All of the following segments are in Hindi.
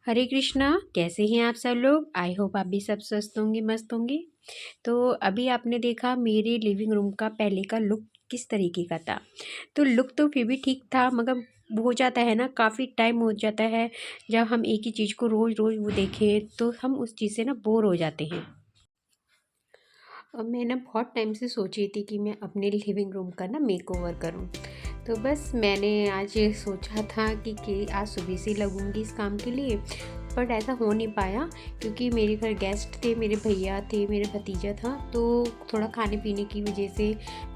हरे कृष्णा। कैसे हैं आप सब लोग? आई होप आप भी सब स्वस्थ होंगे, मस्त होंगे। तो अभी आपने देखा मेरे लिविंग रूम का पहले का लुक किस तरीके का था। तो लुक तो फिर भी ठीक था, मगर हो जाता है ना, काफ़ी टाइम हो जाता है जब हम एक ही चीज़ को रोज़ रोज़ वो देखें तो हम उस चीज़ से ना बोर हो जाते हैं। अब मैं ना बहुत टाइम से सोची थी कि मैं अपने लिविंग रूम का ना मेक ओवर करूँ। तो बस मैंने आज सोचा था कि आज सुबह से लगूंगी इस काम के लिए, बट ऐसा हो नहीं पाया क्योंकि मेरे घर गेस्ट थे, मेरे भैया थे, मेरे भतीजा था। तो थोड़ा खाने पीने की वजह से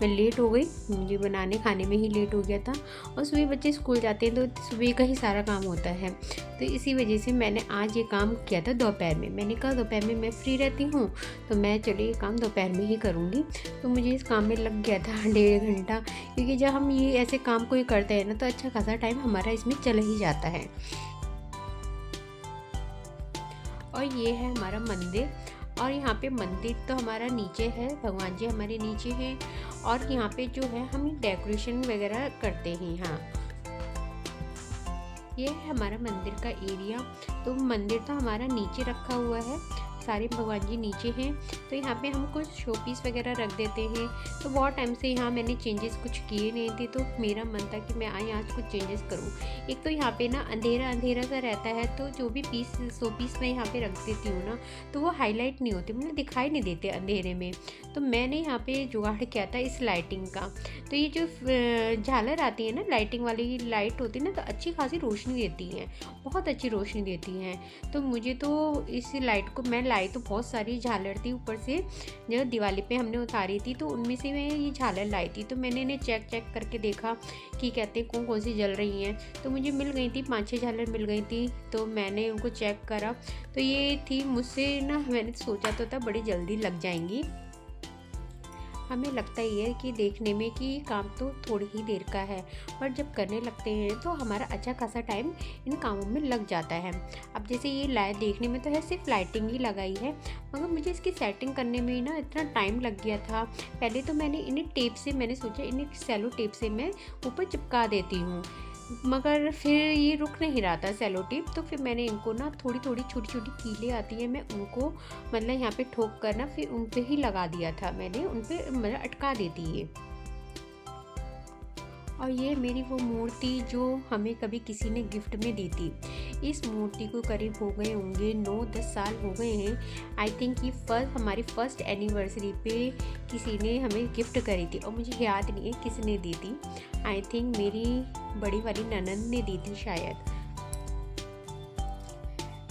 मैं लेट हो गई, मुझे बनाने खाने में ही लेट हो गया था। और सुबह बच्चे स्कूल जाते हैं तो सुबह का ही सारा काम होता है। तो इसी वजह से मैंने आज ये काम किया था दोपहर में। मैंने कहा दोपहर में मैं फ्री रहती हूँ तो मैं चलिए ये काम दोपहर में ही करूँगी। तो मुझे इस काम में लग गया था 1.5 घंटा, क्योंकि जब हम ये ऐसे काम कोई करते हैं ना तो अच्छा खासा टाइम हमारा इसमें चला ही जाता है। और ये है हमारा मंदिर, और यहाँ पे मंदिर तो हमारा नीचे है, भगवान जी हमारे नीचे हैं। और यहाँ पे जो है हम डेकोरेशन वगैरह करते हैं। हाँ, ये है हमारा मंदिर का एरिया। तो मंदिर तो हमारा नीचे रखा हुआ है, सारे भगवान जी नीचे हैं। तो यहाँ पे हम कुछ शो पीस वगैरह रख देते हैं। तो बहुत टाइम से यहाँ मैंने चेंजेस कुछ किए नहीं थे, तो मेरा मन था कि मैं आज कुछ चेंजेस करूँ। एक तो यहाँ पे ना अंधेरा अंधेरा सा रहता है, तो जो भी शो पीस मैं यहाँ पे रख देती हूँ ना तो वो हाईलाइट नहीं होते, मतलब दिखाई नहीं देते अंधेरे में। तो मैंने यहाँ पे जुगाड़ किया था इस लाइटिंग का। तो ये जो झालर आती है ना, लाइटिंग वाली लाइट होती है ना, तो अच्छी खासी रोशनी देती है, बहुत अच्छी रोशनी देती है। तो मुझे तो इस लाइट को मैं लाई तो बहुत सारी झालर थी ऊपर से, जो दिवाली पे हमने उतारी थी, तो उनमें से मैं ये झालर लाई थी। तो मैंने इन्हें चेक करके देखा कि कहते हैं कौन कौन सी जल रही हैं। तो मुझे मिल गई थी 5-6 झालर मिल गई थी। तो मैंने उनको चेक करा, तो ये थी मुझसे ना, मैंने सोचा तो था बड़ी जल्दी लग जाएंगी। हमें लगता ही है कि देखने में कि काम तो थोड़ी ही देर का है, पर जब करने लगते हैं तो हमारा अच्छा खासा टाइम इन कामों में लग जाता है। अब जैसे ये लाइट देखने में तो है सिर्फ लाइटिंग ही लगाई है, मगर मुझे इसकी सेटिंग करने में ही ना इतना टाइम लग गया था। पहले तो मैंने इन्हें टेप से, मैंने सोचा इन्हें सेलो टेप से मैं ऊपर चिपका देती हूँ, मगर फिर ये रुक नहीं रहा था सेलो टेप। तो फिर मैंने इनको ना थोड़ी थोड़ी छोटी छोटी कीलें आती हैं, मैं उनको मतलब यहाँ पे ठोक कर ना फिर उन पे ही लगा दिया था, मैंने उन पे मतलब अटका देती है। और ये मेरी वो मूर्ति जो हमें कभी किसी ने गिफ्ट में दी थी। इस मूर्ति को करीब हो गए होंगे 9-10 साल हो गए हैं। आई थिंक ये हमारी फर्स्ट एनिवर्सरी पे किसी ने हमें गिफ्ट करी थी, और मुझे याद नहीं है किसने दी थी। आई थिंक मेरी बड़ी वाली ननद ने दी थी शायद।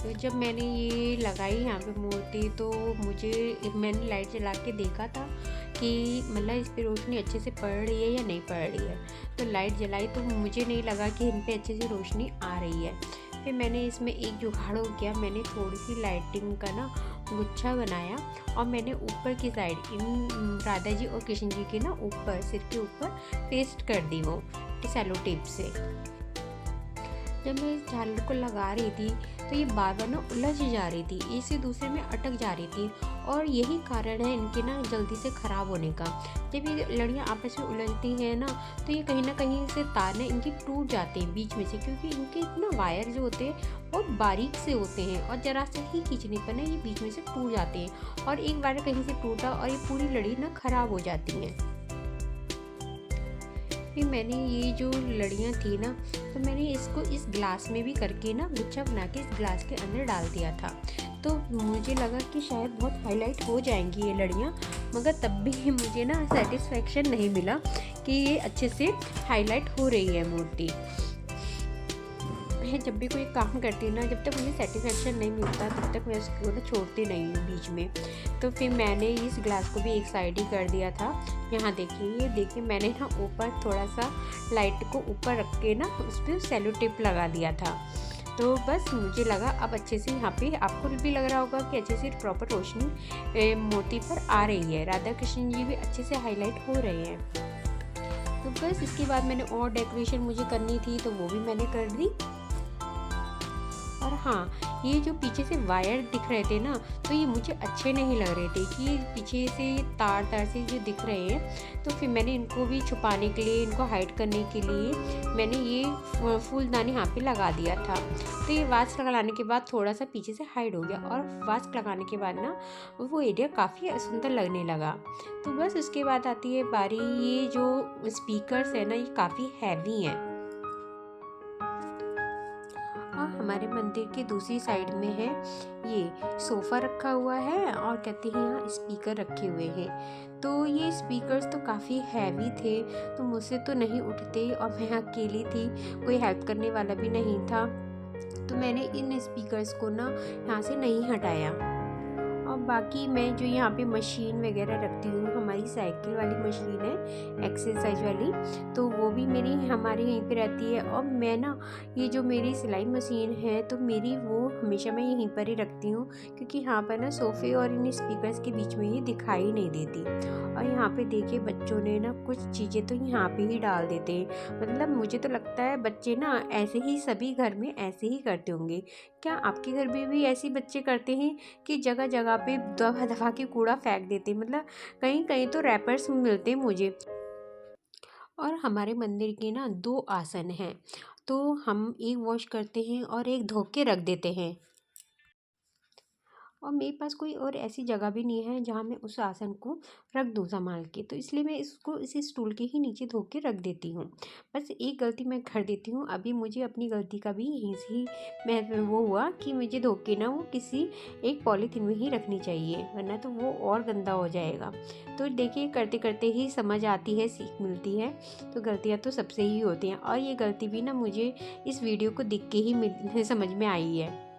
तो जब मैंने ये लगाई यहाँ पे मूर्ति, तो मैंने लाइट जला के देखा था कि मतलब इस पे रोशनी अच्छे से पड़ रही है या नहीं पड़ रही है। तो लाइट जलाई तो मुझे नहीं लगा कि इन पे अच्छे से रोशनी आ रही है। फिर मैंने इसमें एक जुगाड़ हो गया, मैंने थोड़ी सी लाइटिंग का ना गुच्छा बनाया, और मैंने ऊपर की साइड इन राधा जी और कृष्ण जी के ना ऊपर, सिर के ऊपर पेस्ट कर दी वो सेलो टेप से। जब मैं इस झालर को लगा रही थी तो ये बार बार ना उलझ जा रही थी, एक से दूसरे में अटक जा रही थी, और यही कारण है इनके ना जल्दी से ख़राब होने का। जब ये लड़ियाँ आपस में उलझती हैं ना, तो ये कहीं ना कहीं से तार ना इनकी टूट जाते हैं बीच में से, क्योंकि इनके ना वायर जो होते हैं बहुत बारीक से होते हैं, और जरा से ही खींचने पर ना ये बीच में से टूट जाते हैं, और एक वायर कहीं से टूटा और ये पूरी लड़ी ना ख़राब हो जाती हैं। फिर मैंने ये जो लड़ियाँ थी ना, तो मैंने इसको इस ग्लास में भी करके ना गुच्छा बना के इस ग्लास के अंदर डाल दिया था। तो मुझे लगा कि शायद बहुत हाईलाइट हो जाएंगी ये लड़ियाँ, मगर तब भी मुझे ना सेटिस्फेक्शन नहीं मिला कि ये अच्छे से हाईलाइट हो रही है मूर्ति। मैं जब भी कोई काम करती हूँ ना, जब तक मुझे सेटिस्फेक्शन नहीं मिलता तब तक मैं उसको ना छोड़ती नहीं हूँ बीच में। तो फिर मैंने इस ग्लास को भी एक साइड ही कर दिया था। यहाँ देखिए, ये देखिए मैंने ना ऊपर थोड़ा सा लाइट को ऊपर रख के ना उस पर सेलो टेप लगा दिया था। तो बस मुझे लगा अब अच्छे से, यहाँ पे आपको भी लग रहा होगा कि अच्छे से प्रॉपर रोशनी मूर्ति पर आ रही है, राधा कृष्ण जी भी अच्छे से हाईलाइट हो रहे हैं। तो बस इसके बाद मैंने और डेकोरेशन मुझे करनी थी तो वो भी मैंने कर दी। और हाँ, ये जो पीछे से वायर दिख रहे थे ना, तो ये मुझे अच्छे नहीं लग रहे थे कि पीछे से तार तार से जो दिख रहे हैं। तो फिर मैंने इनको भी छुपाने के लिए, इनको हाइड करने के लिए मैंने ये फूलदानी यहाँ पे लगा दिया था। तो ये वास्क लगाने के बाद थोड़ा सा पीछे से हाइड हो गया, और वास्क लगाने के बाद ना वो एरिया काफ़ी सुंदर लगने लगा। तो बस उसके बाद आती है बारी, ये जो स्पीकर्स है ना, ये काफ़ी हैवी हैं। हाँ, हमारे मंदिर के दूसरी साइड में है ये सोफ़ा रखा हुआ है, और कहते हैं यहाँ स्पीकर रखे हुए हैं। तो ये स्पीकर्स तो काफ़ी हैवी थे, तो मुझसे तो नहीं उठते, और मैं अकेली थी, कोई हेल्प करने वाला भी नहीं था। तो मैंने इन स्पीकर्स को ना यहाँ से नहीं हटाया। और बाकी मैं जो यहाँ पे मशीन वगैरह रखती हूँ, हमारी साइकिल वाली मशीन है, एक्सरसाइज वाली, तो वो भी मेरी हमारे यहीं पे रहती है। और मैं ना ये जो मेरी सिलाई मशीन है, तो मेरी वो हमेशा मैं यहीं पर ही रखती हूँ, क्योंकि यहाँ पर ना सोफ़े और इन स्पीकर्स के बीच में ये दिखाई नहीं देती। और यहाँ पे देखिए बच्चों ने ना कुछ चीज़ें तो यहाँ पे ही डाल देते हैं। मतलब मुझे तो लगता है बच्चे ना ऐसे ही सभी घर में ऐसे ही करते होंगे। क्या आपके घर में भी ऐसे बच्चे करते हैं कि जगह जगह पे दबा दबा के कूड़ा फेंक देते? मतलब कहीं कहीं तो रैपर्स मिलते हैं मुझे। और हमारे मंदिर के ना 2 आसन हैं, तो हम एक वॉश करते हैं और एक धो के रख देते हैं। और मेरे पास कोई और ऐसी जगह भी नहीं है जहाँ मैं उस आसन को रख दूँ संभाल के, तो इसलिए मैं इसको इसी स्टूल के ही नीचे धो के रख देती हूँ। बस एक गलती मैं कर देती हूँ, अभी मुझे अपनी गलती का भी यहीं से ही मैं वो हुआ कि मुझे धो के ना वो किसी एक पॉलीथीन में ही रखनी चाहिए, वरना तो वो और गंदा हो जाएगा। तो देखिए करते करते ही समझ आती है, सीख मिलती है। तो गलतियाँ तो सबसे ही होती हैं, और ये गलती भी ना मुझे इस वीडियो को देख के ही समझ में आई है।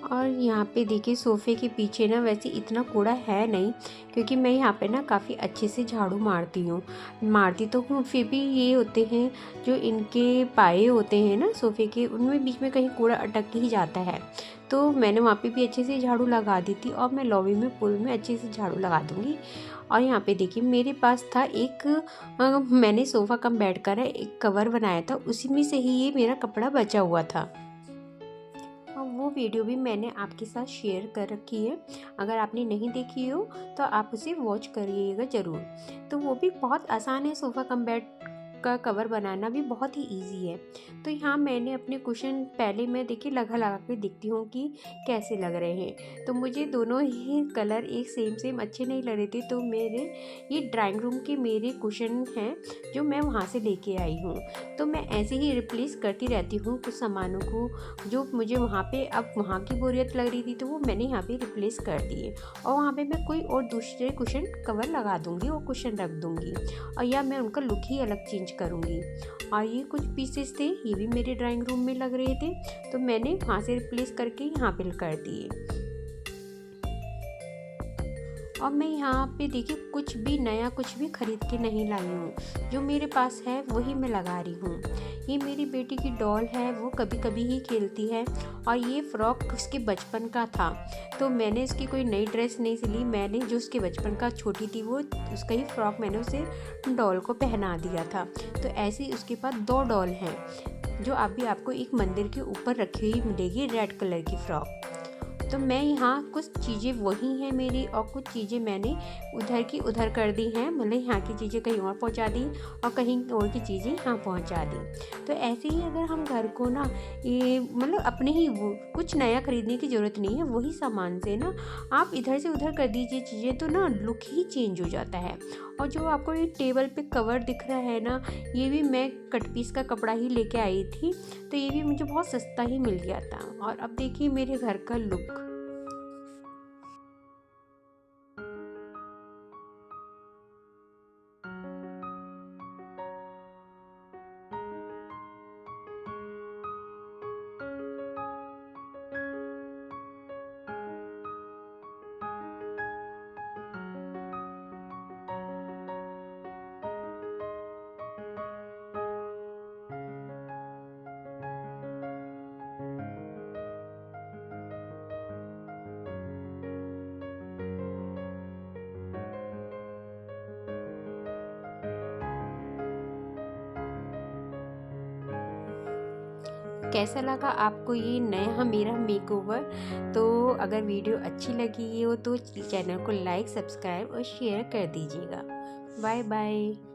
और यहाँ पे देखिए सोफ़े के पीछे ना वैसे इतना कूड़ा है नहीं, क्योंकि मैं यहाँ पे ना काफ़ी अच्छे से झाड़ू मारती तो हूँ, फिर भी ये होते हैं जो इनके पाए होते हैं ना सोफ़े के, उनमें बीच में कहीं कूड़ा अटक ही जाता है। तो मैंने वहाँ पे भी अच्छे से झाड़ू लगा दी थी, और मैं लॉबी में पूल में अच्छे से झाड़ू लगा दूँगी। और यहाँ पे देखिए मेरे पास था एक मैंने सोफ़ा कम बेड का एक कवर बनाया था, उसी में से ही ये मेरा कपड़ा बचा हुआ था। और वो वीडियो भी मैंने आपके साथ शेयर कर रखी है, अगर आपने नहीं देखी हो तो आप उसे वॉच करिएगा ज़रूर। तो वो भी बहुत आसान है, सोफ़ा कम बेड का कवर बनाना भी बहुत ही इजी है। तो यहाँ मैंने अपने कुशन पहले मैं देखिए लगा लगा के देखती हूँ कि कैसे लग रहे हैं, तो मुझे दोनों ही कलर एक सेम अच्छे नहीं लग रहे थे। तो मेरे ये ड्राइंग रूम के मेरे कुशन हैं जो मैं वहाँ से लेके आई हूँ। तो मैं ऐसे ही रिप्लेस करती रहती हूँ कुछ सामानों को, जो मुझे वहाँ पे अब वहाँ की बोरियत लग रही थी, तो वो मैंने यहाँ पे रिप्लेस कर दिए, और वहाँ पे मैं कोई और दूसरे कुशन कवर लगा दूँगी और कुशन रख दूँगी, और या मैं उनका लुक ही अलग चेंज करूँगी। और ये कुछ पीसेस थे, ये भी मेरे ड्राइंग रूम में लग रहे थे, तो मैंने वहाँ से रिप्लेस करके यहाँ पे कर दिए। और मैं यहाँ पे देखिए कुछ भी नया कुछ भी ख़रीद के नहीं लाई हूँ, जो मेरे पास है वही मैं लगा रही हूँ। ये मेरी बेटी की डॉल है, वो कभी कभी ही खेलती है, और ये फ़्रॉक उसके बचपन का था, तो मैंने इसकी कोई नई ड्रेस नहीं सिली, मैंने जो उसके बचपन का छोटी थी वो उसका ही फ़्रॉक मैंने उसे डॉल को पहना दिया था। तो ऐसे ही उसके पास 2 डॉल हैं, जो अभी आपको एक मंदिर के ऊपर रखी हुई मिलेगी, रेड कलर की फ़्रॉक। तो मैं यहाँ कुछ चीज़ें वही हैं मेरी, और कुछ चीज़ें मैंने उधर की उधर कर दी हैं, मतलब यहाँ की चीज़ें कहीं और पहुँचा दी और कहीं और की चीज़ें यहाँ पहुँचा दी। तो ऐसे ही अगर हम घर को ना ये मतलब अपने ही वो कुछ नया खरीदने की ज़रूरत नहीं है, वही सामान से ना आप इधर से उधर कर दीजिए चीज़ें, तो ना लुक ही चेंज हो जाता है। और जो आपको ये टेबल पे कवर दिख रहा है ना, ये भी मैं कट पीस का कपड़ा ही लेके आई थी, तो ये भी मुझे बहुत सस्ता ही मिल गया था। और अब देखिए मेरे घर का लुक। कैसा लगा आपको ये नया मेरा मेकओवर। तो अगर वीडियो अच्छी लगी हो तो चैनल को लाइक, सब्सक्राइब और शेयर कर दीजिएगा। Bye bye.